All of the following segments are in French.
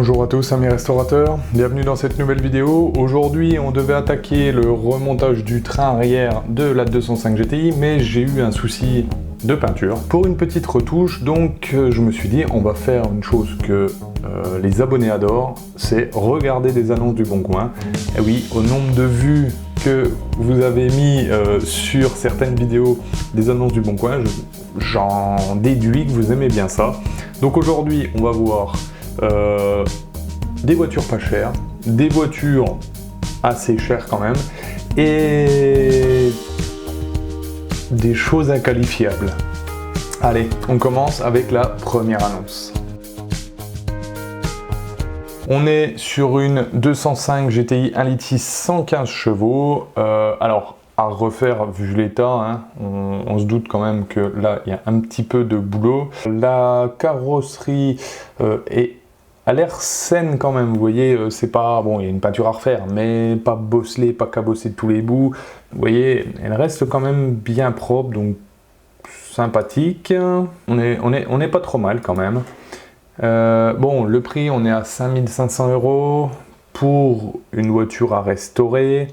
Bonjour à tous amis restaurateurs, bienvenue dans cette nouvelle vidéo. Aujourd'hui on devait attaquer le remontage du train arrière de la 205 GTI, mais j'ai eu un souci de peinture. Pour une petite retouche, donc je me suis dit on va faire une chose que les abonnés adorent, c'est regarder des annonces du Bon Coin. Et oui, au nombre de vues que vous avez mis sur certaines vidéos des annonces du Bon Coin, j'en déduis que vous aimez bien ça. Donc aujourd'hui on va voir des voitures pas chères, des voitures assez chères quand même, et des choses inqualifiables. Allez, on commence avec la première annonce. On est sur une 205 GTI 1.6 litre 115 chevaux. Alors, à refaire vu l'état, hein, on se doute quand même que là, il y a un petit peu de boulot. La carrosserie a l'air saine quand même, vous voyez, c'est pas... Bon, il y a une peinture à refaire, mais pas bosselée, pas cabossée de tous les bouts. Vous voyez, elle reste quand même bien propre, donc sympathique. On est pas trop mal quand même. Bon, le prix, on est à 5 500 € pour une voiture à restaurer.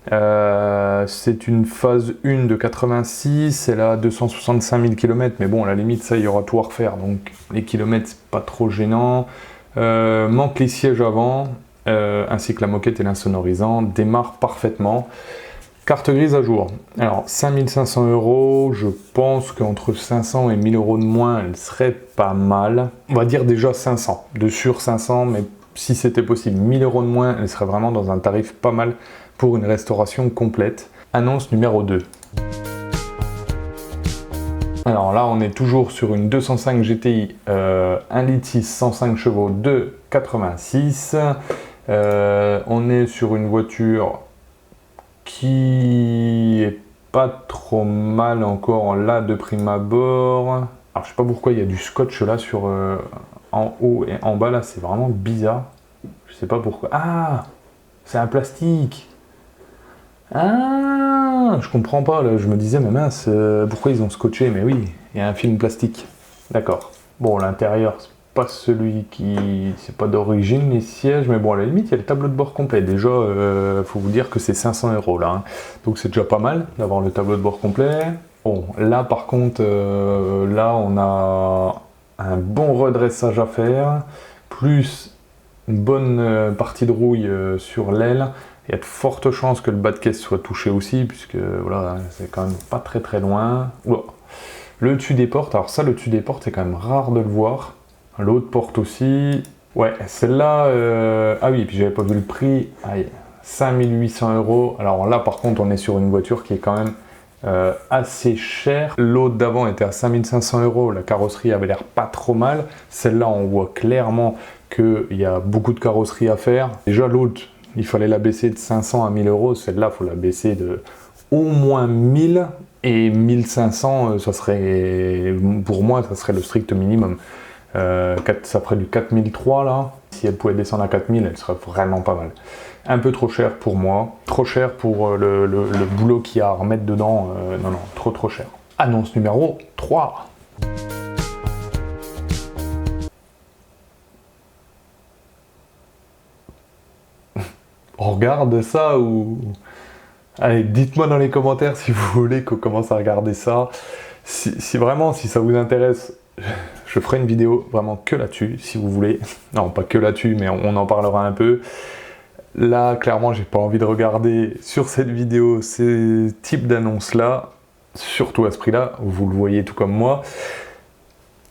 C'est une phase 1 de 86, elle a 265 000 km, mais bon, à la limite, ça, il y aura tout à refaire, donc les kilomètres, c'est pas trop gênant. Manque les sièges avant, ainsi que la moquette et l'insonorisant, démarre parfaitement. Carte grise à jour. Alors, 5 500 €, je pense qu'entre 500 et 1000 € de moins, elle serait pas mal. On va dire déjà 500, de sur 500, mais si c'était possible, 1000 € de moins, elle serait vraiment dans un tarif pas mal pour une restauration complète. Annonce numéro 2. Alors là, on est toujours sur une 205 GTI 1.6 litre 105 chevaux de 86. On est sur une voiture qui est pas trop mal encore là de prime abord. Alors je sais pas pourquoi il y a du scotch là sur en haut et en bas là, c'est vraiment bizarre. Je sais pas pourquoi. Ah, c'est un plastique. Ah, je comprends pas là. Je me disais mais mince, pourquoi ils ont scotché? Mais oui, il y a un film plastique. D'accord. Bon, l'intérieur c'est pas celui qui, c'est pas d'origine les sièges, mais bon à la limite il y a le tableau de bord complet. Déjà, faut vous dire que c'est 500 € là, hein. Donc c'est déjà pas mal d'avoir le tableau de bord complet. Bon, là par contre, là on a un bon redressage à faire, plus une bonne partie de rouille sur l'aile. Il y a de fortes chances que le bas de caisse soit touché aussi, puisque voilà, c'est quand même pas très loin. Oula. Le dessus des portes, alors ça, le dessus des portes, c'est quand même rare de le voir. L'autre porte aussi. Ouais, celle-là, ah oui, puis j'avais pas vu le prix. Aïe, 5 800 €. Alors là, par contre, on est sur une voiture qui est quand même assez chère. L'autre d'avant était à 5 500 €. La carrosserie avait l'air pas trop mal. Celle-là, on voit clairement qu'il y a beaucoup de carrosserie à faire. Déjà, l'autre, il fallait la baisser de 500 à 1000 €. Celle-là, il faut la baisser de au moins 1000. Et 1500, ça serait, pour moi, ça serait le strict minimum. Ça ferait du 4003 là. Si elle pouvait descendre à 4000, elle serait vraiment pas mal. Un peu trop cher pour moi, trop cher pour le boulot qu'il y a à remettre dedans. Non, trop cher. Annonce numéro 3. On regarde ça ou... Allez, dites-moi dans les commentaires si vous voulez qu'on commence à regarder ça. Si vraiment, si ça vous intéresse, je ferai une vidéo vraiment que là-dessus, si vous voulez. Non, pas que là-dessus, mais on en parlera un peu. Là, clairement, j'ai pas envie de regarder sur cette vidéo ces types d'annonces-là, surtout à ce prix-là, vous le voyez tout comme moi.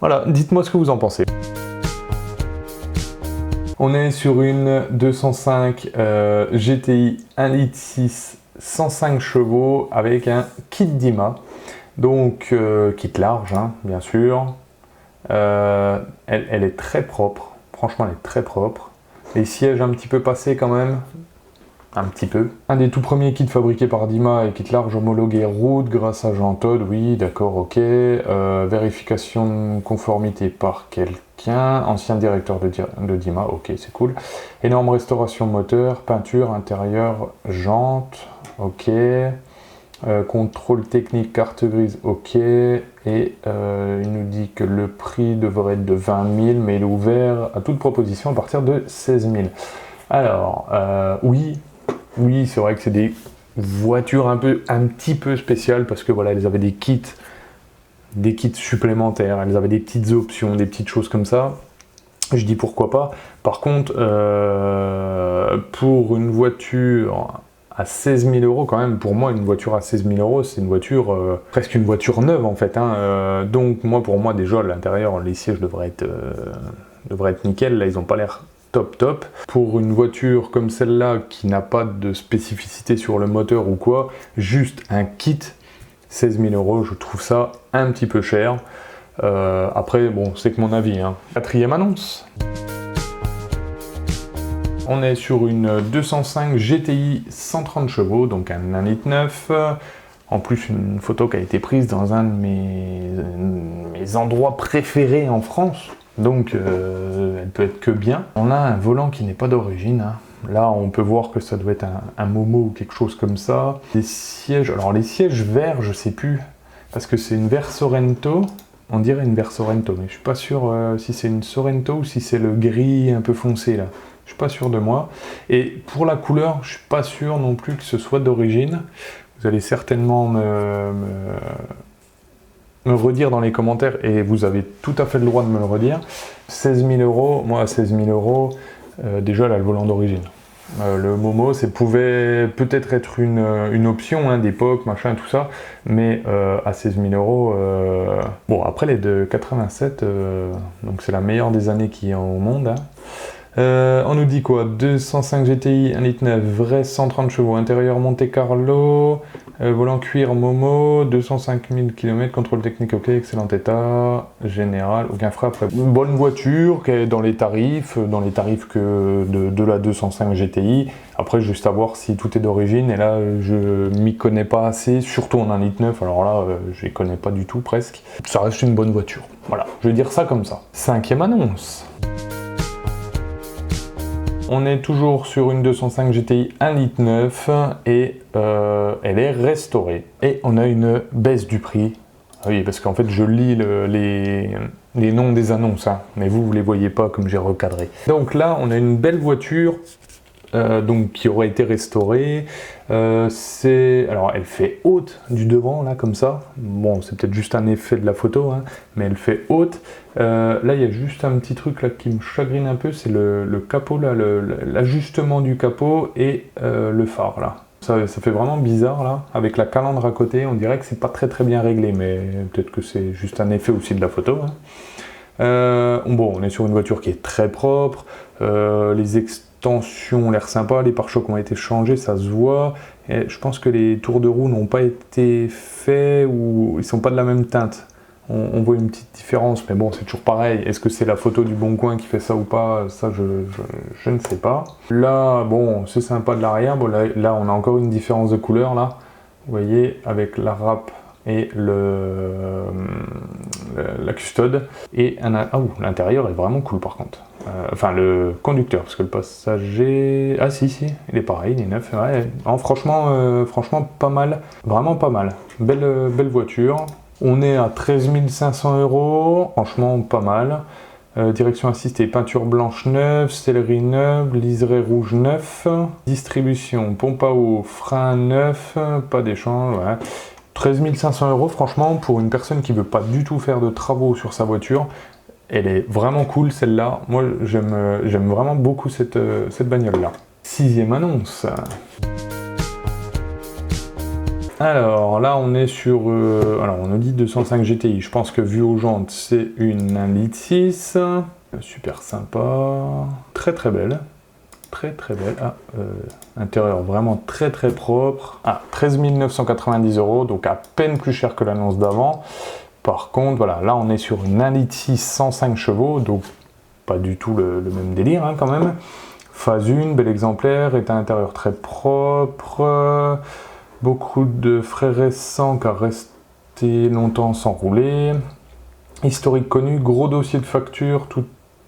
Voilà, dites-moi ce que vous en pensez. On est sur une 205 GTI 1.6 litre 105 chevaux avec un kit Dyma, donc kit large, hein, bien sûr. Elle est très propre, franchement elle est très propre. Les sièges un petit peu passés quand même, un petit peu. Un des tout premiers kits fabriqués par Dyma et kit large homologué route grâce à Jean Todt, oui d'accord, ok. Vérification de conformité par quelqu'un, ancien directeur de Dyma, ok c'est cool. Énorme restauration moteur, peinture, intérieur, jantes, ok. Contrôle technique, carte grise, ok. Et il nous dit que le prix devrait être de 20 000, mais il est ouvert à toute proposition à partir de 16 000. Alors, oui, c'est vrai que c'est des voitures un petit peu spéciales parce que voilà, elles avaient des kits supplémentaires, elles avaient des petites options, des petites choses comme ça. Je dis pourquoi pas. Par contre, pour une voiture à 16 000 euros, quand même, pour moi, une voiture à 16 000 euros, c'est une voiture, presque une voiture neuve en fait. Donc, pour moi, déjà, à l'intérieur, les sièges devraient être nickel. Là, ils n'ont pas l'air top. Pour une voiture comme celle-là, qui n'a pas de spécificité sur le moteur ou quoi, juste un kit, 16 000 euros, je trouve ça un petit peu cher. Après, bon, c'est que mon avis. Quatrième annonce. On est sur une 205 GTI 130 chevaux, donc un 1,9 litre. En plus, une photo qui a été prise dans un de mes endroits préférés en France. Donc, elle peut être que bien. On a un volant qui n'est pas d'origine. Là, on peut voir que ça doit être un Momo ou quelque chose comme ça. Les sièges, alors les sièges verts, je sais plus, parce que c'est une Versorento. On dirait une Versorento, mais je suis pas sûr si c'est une Sorento ou si c'est le gris un peu foncé là. Je suis pas sûr de moi. Et pour la couleur, je suis pas sûr non plus que ce soit d'origine. Vous allez certainement me redire dans les commentaires, et vous avez tout à fait le droit de me le redire. 16 000 euros, moi à 16 000 euros, déjà elle a le volant d'origine. Le Momo, ça pouvait peut-être être une option d'époque, machin, tout ça, mais à 16 000 euros, bon, après les de 87, donc c'est la meilleure des années qu'il y a au monde. On nous dit quoi? 205 GTI, 1,9 litre, vrai 130 chevaux, intérieur Monte Carlo, volant cuir Momo, 205 000 km, contrôle technique ok, excellent état, général, aucun frais après. Une bonne voiture qui est dans les tarifs que de la 205 GTI. Après, juste à voir si tout est d'origine, et là, je m'y connais pas assez, surtout en 1,9 litre, alors là, je les connais pas du tout presque. Ça reste une bonne voiture, voilà, je vais dire ça comme ça. Cinquième annonce. On est toujours sur une 205 GTI 1,9 litre et elle est restaurée. Et on a une baisse du prix. Oui, parce qu'en fait, je lis les noms des annonces, mais vous les voyez pas comme j'ai recadré. Donc là, on a une belle voiture donc, qui aurait été restaurée. Alors, elle fait haute du devant, là, comme ça. Bon, c'est peut-être juste un effet de la photo, mais elle fait haute. Là, il y a juste un petit truc là qui me chagrine un peu, c'est le capot, là, l'ajustement du capot et le phare, là. Ça fait vraiment bizarre, là, avec la calandre à côté. On dirait que c'est pas très bien réglé, mais peut-être que c'est juste un effet aussi de la photo. Bon, on est sur une voiture qui est très propre. Les extensions ont l'air sympa, les pare-chocs ont été changés, ça se voit. Et je pense que les tours de roue n'ont pas été faits ou ils sont pas de la même teinte. On voit une petite différence, mais bon, c'est toujours pareil. Est-ce que c'est la photo du Bon Coin qui fait ça ou pas? Ça, je ne sais pas. Là, bon, c'est sympa de l'arrière. Bon, là, on a encore une différence de couleur, là. Vous voyez, avec la râpe et la custode. Et l'intérieur est vraiment cool, par contre. Enfin, le conducteur, parce que le passager... Ah, si, il est pareil, il est neuf. Ouais. Non, franchement, pas mal. Vraiment pas mal. Belle voiture. On est à 13 500 euros, franchement pas mal. Direction assistée, peinture blanche neuve, sellerie neuve, liseré rouge neuf. Distribution, pompe à eau, frein neuf, pas d'échange. Ouais. 13 500 euros, franchement, pour une personne qui veut pas du tout faire de travaux sur sa voiture, elle est vraiment cool celle-là. Moi, j'aime vraiment beaucoup cette bagnole-là. Sixième annonce. Alors là on est sur, alors on nous dit 205 GTI, je pense que vu aux jantes c'est une 1,6 litre, super sympa, très belle, très belle, intérieur vraiment très propre, 13 990 euros, donc à peine plus cher que l'annonce d'avant. Par contre voilà, là on est sur une 1,6 litre 105 chevaux, donc pas du tout le même délire quand même. Phase 1, bel exemplaire, état intérieur très propre. Beaucoup de frais récents car resté longtemps sans rouler. Historique connu, gros dossier de facture, tout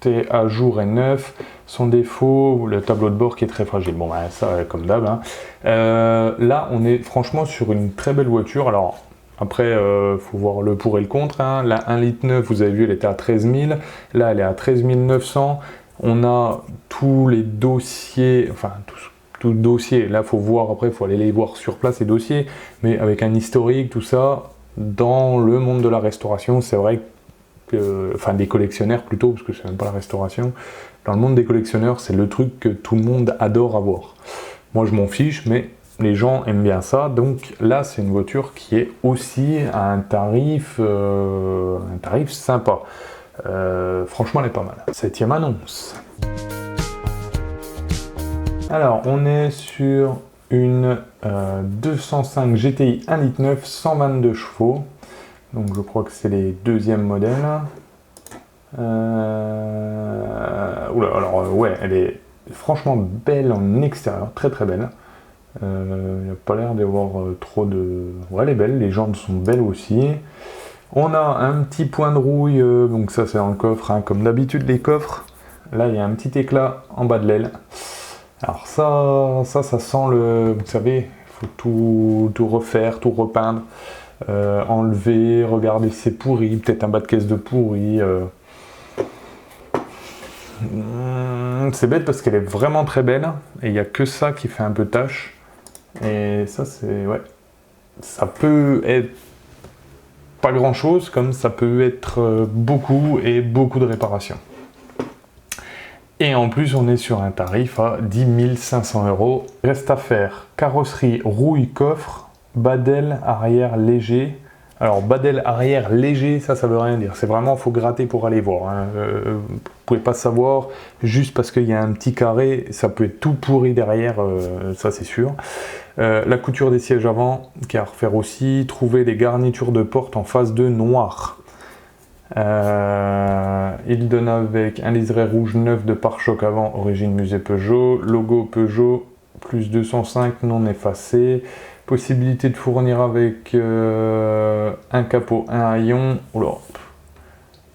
est à jour et neuf. Son défaut, le tableau de bord qui est très fragile. Bon, bah, ça, comme d'hab. Hein. Là, on est franchement sur une très belle voiture. Alors, après, faut voir le pour et le contre. Hein. La 1,9 litre, vous avez vu, elle était à 13 000. Là, elle est à 13 900. On a tous les dossiers, enfin, tout dossier. Là, faut voir, après, il faut aller les voir sur place, les dossiers. Mais avec un historique, tout ça, dans le monde de la restauration, c'est vrai que, enfin, des collectionneurs plutôt, parce que c'est même pas la restauration. Dans le monde des collectionneurs, c'est le truc que tout le monde adore avoir. Moi, je m'en fiche, mais les gens aiment bien ça. Donc là, c'est une voiture qui est aussi à un tarif sympa. Franchement, elle est pas mal. 7e annonce. Alors, on est sur une 205 GTI 1,9 litre, 122 chevaux. Donc, je crois que c'est les deuxièmes modèles. Ouais, elle est franchement belle en extérieur, très très belle. Il n'y a pas l'air d'y avoir trop de... Ouais, elle est belle, les jantes sont belles aussi. On a un petit point de rouille, donc ça c'est dans le coffre, hein, comme d'habitude les coffres. Là, il y a un petit éclat en bas de l'aile. Alors ça sent le... Vous savez, il faut tout refaire, tout repeindre, enlever, regarder si c'est pourri, peut-être un bas de caisse de pourri. C'est bête parce qu'elle est vraiment très belle et il n'y a que ça qui fait un peu tâche. Et ça, c'est... Ouais. Ça peut être pas grand chose, comme ça peut être beaucoup et beaucoup de réparations. Et en plus, on est sur un tarif à 10 500 €. Reste à faire carrosserie, rouille, coffre, badelle arrière léger. Alors, badelle arrière léger, ça veut rien dire. C'est vraiment, faut gratter pour aller voir. Hein. Vous pouvez pas savoir, juste parce qu'il y a un petit carré, ça peut être tout pourri derrière, ça c'est sûr. La couture des sièges avant, qui est à refaire aussi. Trouver les garnitures de porte en phase de noir. Il donne avec un liseré rouge neuf de pare-choc avant, origine musée Peugeot. Logo Peugeot, plus 205 non effacé. Possibilité de fournir avec un capot, un haillon.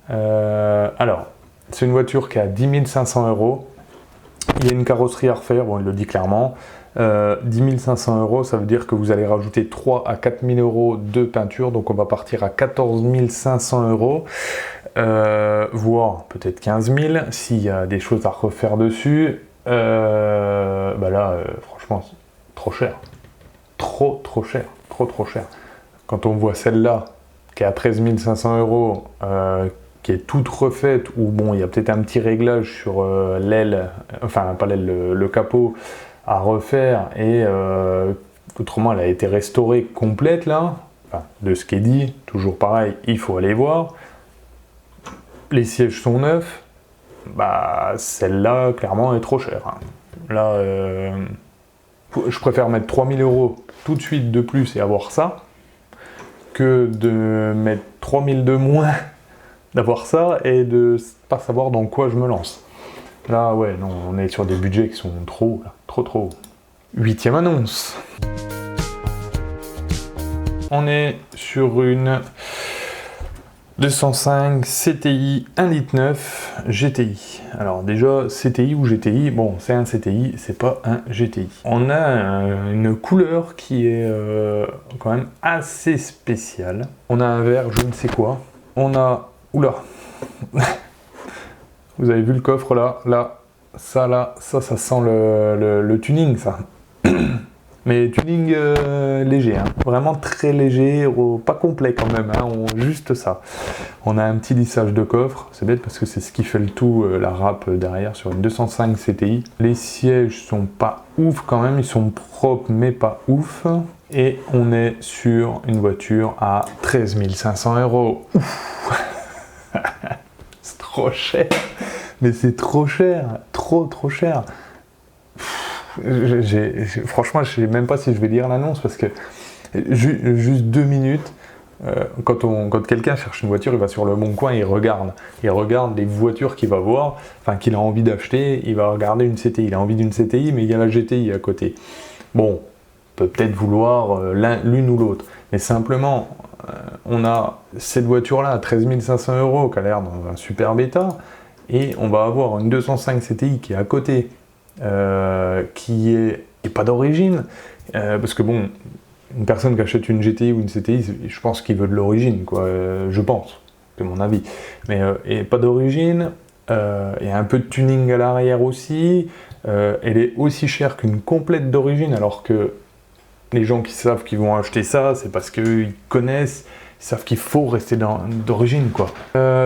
Alors, c'est une voiture qui est à 10 500 €. Il y a une carrosserie à refaire, bon, il le dit clairement. 10 500 €, ça veut dire que vous allez rajouter 3 à 4 000 € de peinture, donc on va partir à 14 500 €, voire peut-être 15 000 s'il y a des choses à refaire dessus. Bah là, franchement, trop cher. Trop cher. Quand on voit celle-là, qui est à 13 500 €, qui est toute refaite, où bon, il y a peut-être un petit réglage sur l'aile, enfin pas l'aile, le capot à refaire, et autrement elle a été restaurée complète là, enfin, de ce qui est dit, toujours pareil, il faut aller voir. Les sièges sont neufs, bah celle-là clairement est trop chère. Hein. Là, je préfère mettre 3 000 € tout de suite de plus et avoir ça, que de mettre 3 000 de moins, d'avoir ça et de pas savoir dans quoi je me lance. Là, ouais, non, on est sur des budgets qui sont trop hauts. 8e annonce. On est sur une 205 CTI 1,9 litre GTI. Alors déjà, CTI ou GTI, bon, c'est un CTI, c'est pas un GTI. On a une couleur qui est quand même assez spéciale. On a un vert, je ne sais quoi. On a... Oula. Vous avez vu le coffre là, ça sent le tuning, ça. Mais tuning léger, hein. Vraiment très léger, pas complet quand même, hein, juste ça. On a un petit lissage de coffre, c'est bête parce que c'est ce qui fait le tout, la râpe derrière sur une 205 CTI. Les sièges sont pas ouf quand même, ils sont propres mais pas ouf. Et on est sur une voiture à 13 500 €. Ouf. C'est trop cher, mais c'est trop cher, trop cher. Franchement, je sais même pas si je vais lire l'annonce parce que juste 2 minutes, quand quelqu'un cherche une voiture, il va sur le Bon Coin et il regarde les voitures qu'il va voir, enfin qu'il a envie d'acheter, il va regarder une CTI, il a envie d'une CTI, mais il y a la GTI à côté. Bon, on peut peut-être vouloir l'une ou l'autre, mais simplement, on a cette voiture-là à 13 500 € qui a l'air dans un super état, et on va avoir une 205 CTI qui est à côté, qui est pas d'origine, parce que bon, une personne qui achète une GTI ou une CTI, je pense qu'il veut de l'origine, quoi, je pense, c'est mon avis, mais et pas d'origine, il y a un peu de tuning à l'arrière aussi, elle est aussi chère qu'une complète d'origine, alors que les gens qui savent qu'ils vont acheter ça, c'est parce qu'ils connaissent, ils savent qu'il faut rester d'origine, quoi.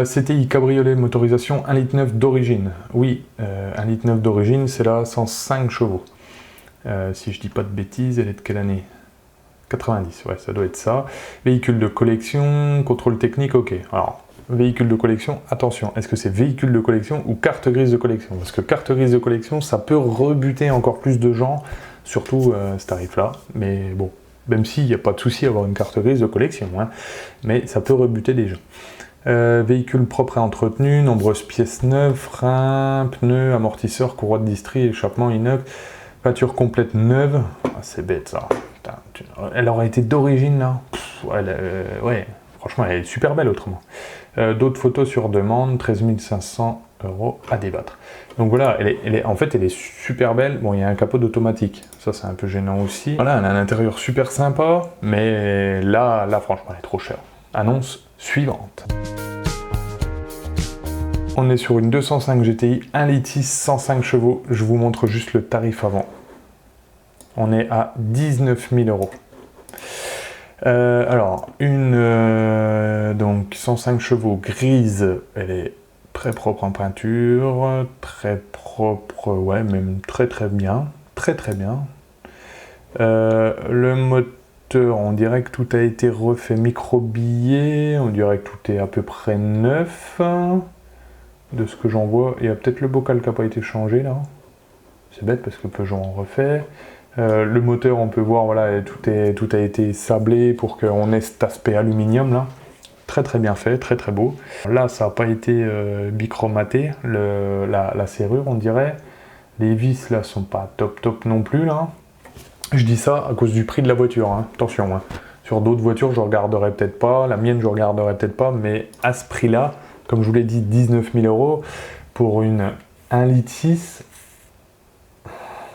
CTI cabriolet motorisation 1,9 litre d'origine. Oui, 1,9 litre d'origine, c'est là 105 chevaux. Si je dis pas de bêtises, elle est de quelle année? 90, ouais, ça doit être ça. Véhicule de collection, contrôle technique, ok. Alors, véhicule de collection, attention, est-ce que c'est véhicule de collection ou carte grise de collection? Parce que carte grise de collection, ça peut rebuter encore plus de gens, surtout ce tarif-là. Mais bon, même s'il n'y a pas de souci à avoir une carte grise de collection, hein, mais ça peut rebuter des gens. Véhicule propre et entretenu, nombreuses pièces neuves, freins, pneus, amortisseurs, courroie de distri, échappement inox, peinture complète neuve. Ah, c'est bête ça. Putain, elle aurait été d'origine là. Ouais, franchement, elle est super belle autrement. D'autres photos sur demande, 13 500 € à débattre. Donc voilà, en fait, elle est super belle. Bon, il y a un capot d'automatique. Ça, c'est un peu gênant aussi. Voilà, elle a un intérieur super sympa, mais là, franchement, elle est trop chère. Annonce suivante. On est sur une 205 GTI, 1,6 litre, 105 chevaux. Je vous montre juste le tarif avant. On est à 19 000 €. Alors, donc 105 chevaux grise, elle est très propre en peinture, très propre, ouais, même très bien, très bien. Le moteur, on dirait que tout a été refait micro-billet, on dirait que tout est à peu près neuf, de ce que j'en vois. Il y a peut-être le bocal qui n'a pas été changé là, c'est bête parce que Peugeot en refait. Le moteur, on peut voir, voilà, tout a été sablé pour qu'on ait cet aspect aluminium là. Très bien fait, très beau. Là, ça n'a pas été bichromaté, la serrure, on dirait. Les vis là sont pas top non plus là. Je dis ça à cause du prix de la voiture, hein. Attention. Hein. Sur d'autres voitures, je regarderai peut-être pas, la mienne, je regarderai peut-être pas, mais à ce prix-là, comme je vous l'ai dit, 19 000 € pour une 1,6 litre.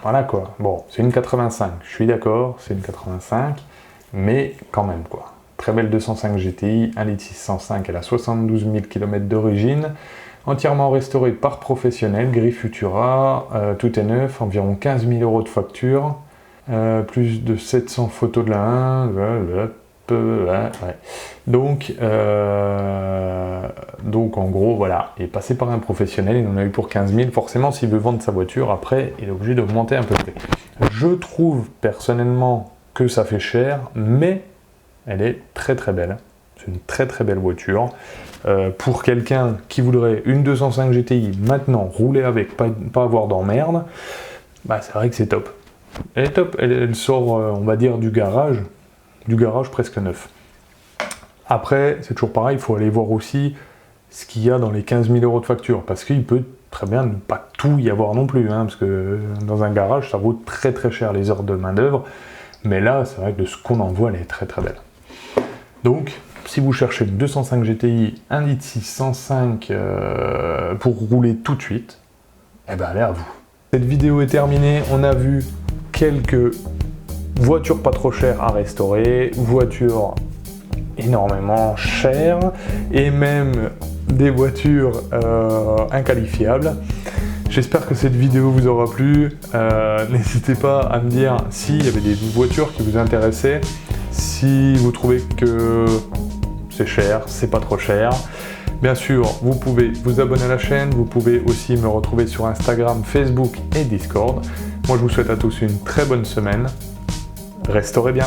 Voilà quoi. Bon, c'est une 85, je suis d'accord, c'est une 85, mais quand même quoi. Très belle 205 GTI, 1,6 litre 105, elle a 72 000 km d'origine, entièrement restaurée par professionnel, gris Futura, tout est neuf, environ 15 000 € de facture, plus de 700 photos de la 1, ouais. Donc en gros voilà, il est passé par un professionnel, il en a eu pour 15 000, forcément s'il veut vendre sa voiture, après il est obligé d'augmenter un peu le prix. Je trouve personnellement que ça fait cher, mais elle est très belle, c'est une très belle voiture. Pour quelqu'un qui voudrait une 205 GTI maintenant, rouler avec, pas avoir d'emmerde, bah c'est vrai que c'est top. Elle est top, elle sort on va dire du garage presque neuf. Après, c'est toujours pareil, il faut aller voir aussi ce qu'il y a dans les 15 000 € de facture, parce qu'il peut très bien ne pas tout y avoir non plus, hein, parce que dans un garage, ça vaut très cher les heures de main d'œuvre, mais là, c'est vrai que de ce qu'on en voit, elle est très belle. Donc, si vous cherchez une 205 GTI 1,6 litre 105 pour rouler tout de suite, eh ben allez à vous. Cette vidéo est terminée, on a vu quelques voitures pas trop chères à restaurer, voitures énormément chères et même des voitures inqualifiables. J'espère que cette vidéo vous aura plu. N'hésitez pas à me dire s'il y avait des voitures qui vous intéressaient, si vous trouvez que c'est cher, c'est pas trop cher. Bien sûr, vous pouvez vous abonner à la chaîne, vous pouvez aussi me retrouver sur Instagram, Facebook et Discord. Moi je vous souhaite à tous une très bonne semaine. Restaurez bien.